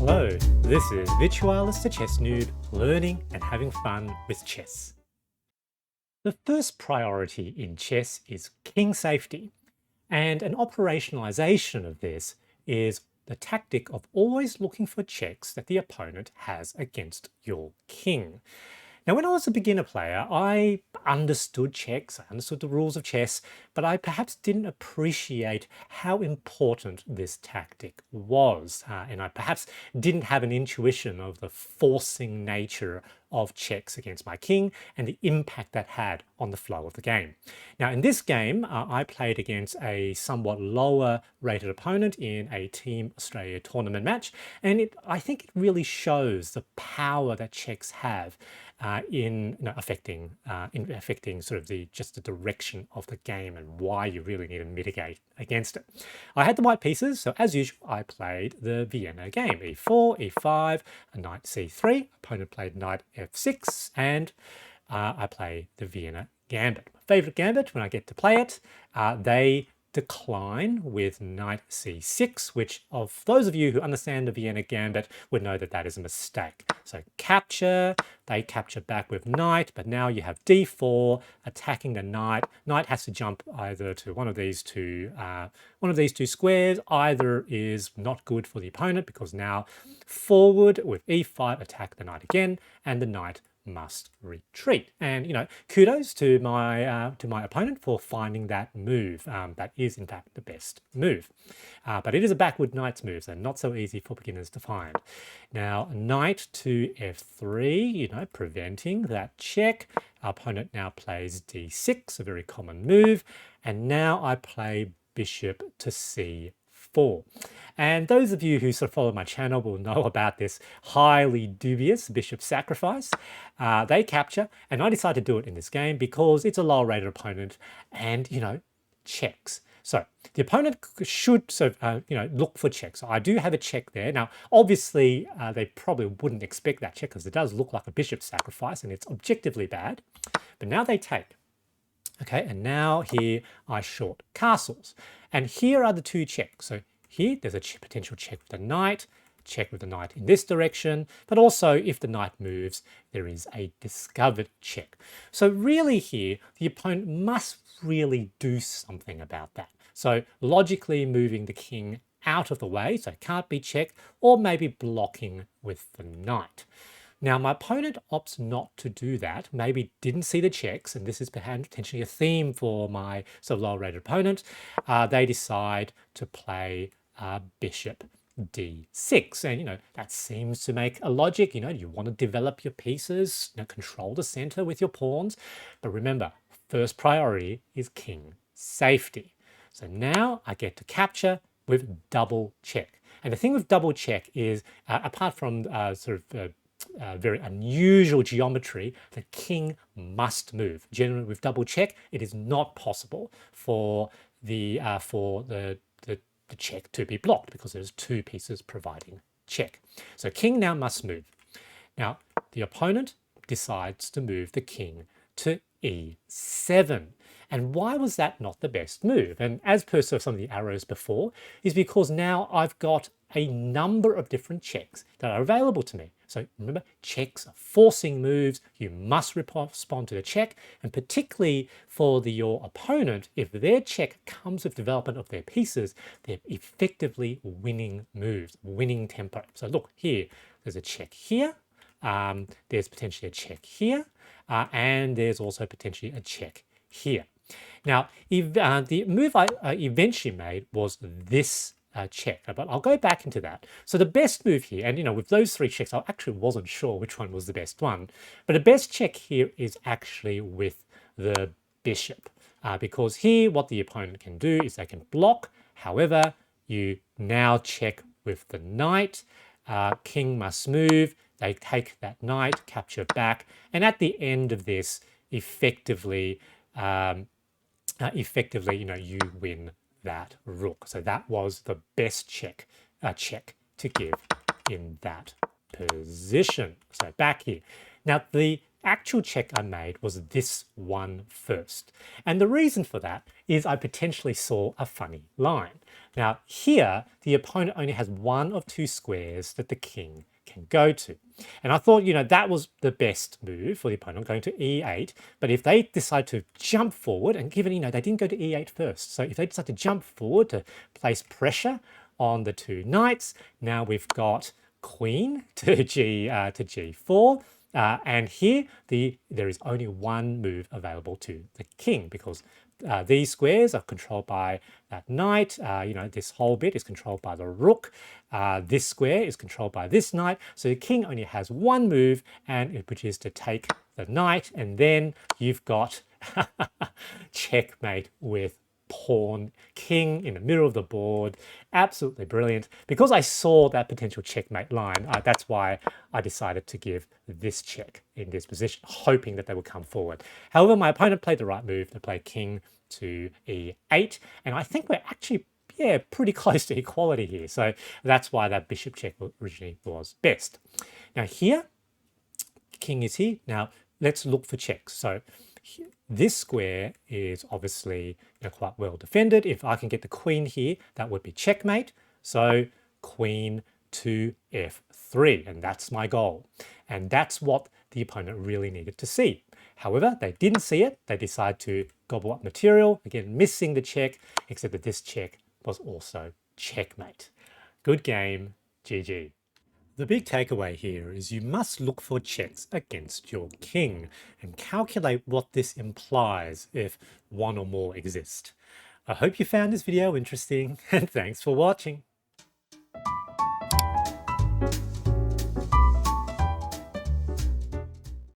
Hello, this is Virtualis the Chess Noob, learning and having fun with chess. The first priority in chess is king safety, and an operationalization of this is the tactic of always looking for checks that the opponent has against your king. Now, when I was a beginner player, I understood checks, I understood the rules of chess, but I perhaps didn't appreciate how important this tactic was. And I perhaps didn't have an intuition of the forcing nature of checks against my king and the impact that had on the flow of the game. Now, in this game, I played against a somewhat lower rated opponent in a Team Australia tournament match, and I think it really shows the power that checks have in affecting sort of the direction of the game and why you really need to mitigate against it. I had the white pieces, so as usual, I played the Vienna game: e4, e5, a knight c3. Opponent played knight f6, and I play the Vienna Gambit. My favorite gambit when I get to play it. They decline with knight c6, which of those of you who understand the Vienna Gambit would know that that is a mistake. So capture, they capture back with knight, but now you have d4 attacking the knight. Knight has to jump either to one of these two squares. Either is not good for the opponent because now forward with e5 attack the knight again, and the knight must retreat. And kudos to my opponent for finding that move. That is in fact the best move, but it is a backward knight's move, so not so easy for beginners to find. Now knight to f3, preventing that check. Our opponent now plays d6, a very common move, and now I play bishop to c4. And those of you who sort of follow my channel will know about this highly dubious bishop sacrifice. They capture, and I decide to do it in this game because it's a lower rated opponent and, checks. So the opponent should look for checks. So I do have a check there. Now, obviously, they probably wouldn't expect that check because it does look like a bishop sacrifice and it's objectively bad. But now they take. Okay, and now here I short castles. And here are the two checks. So here there's a potential check with the knight in this direction, but also if the knight moves, there is a discovered check. So really here, the opponent must really do something about that. So logically moving the king out of the way, so it can't be checked, or maybe blocking with the knight. Now, my opponent opts not to do that, maybe didn't see the checks, and this is potentially a theme for my sort of lower rated opponent. They decide to play bishop d6, and that seems to make a logic. You want to develop your pieces, control the center with your pawns, but remember, first priority is king safety. So now I get to capture with double check. And the thing with double check is, apart from very unusual geometry, the king must move. Generally, with double check, it is not possible for the check to be blocked because there's two pieces providing check. So king now must move. Now the opponent decides to move the king to e7. And why was that not the best move? And as per some of the arrows before, is because now I've got a number of different checks that are available to me. So remember, checks are forcing moves. You must respond to the check. And particularly for your opponent, if their check comes with development of their pieces, they're effectively winning moves, winning tempo. So look here, there's a check here. There's potentially a check here. And there's also potentially a check here. Now, the move I eventually made was this check, but I'll go back into that. So the best move here, and with those three checks, I actually wasn't sure which one was the best one, but the best check here is actually with the bishop, because here what the opponent can do is they can block. However, you now check with the knight. King must move. They take that knight, capture back, and at the end of this, effectively, you win that rook. So that was the best check to give in that position. So back here. Now the actual check I made was this one first. And the reason for that is I potentially saw a funny line. Now here, the opponent only has one of two squares that the king can go to. And I thought, that was the best move for the opponent, going to e8. But if they decide to jump forward, and given, they didn't go to e8 first. So if they decide to jump forward to place pressure on the two knights, now we've got queen to g4. And here, there is only one move available to the king because these squares are controlled by that knight. This whole bit is controlled by the rook. This square is controlled by this knight. So the king only has one move, which is to take the knight. And then you've got checkmate with pawn king in the middle of the board. Absolutely brilliant. Because I saw that potential checkmate line, that's why I decided to give this check in this position, hoping that they would come forward. However, my opponent played the right move to play king to e8, and I think we're actually pretty close to equality here. So that's why that bishop check originally was best. Now here, king is here. Now let's look for checks. So this square is obviously quite well defended. If I can get the queen here, that would be checkmate. So queen to f3, and that's my goal. And that's what the opponent really needed to see. However, they didn't see it. They decided to gobble up material, again missing the check, except that this check was also checkmate. Good game, GG. The big takeaway here is you must look for checks against your king and calculate what this implies if one or more exist. I hope you found this video interesting and thanks for watching.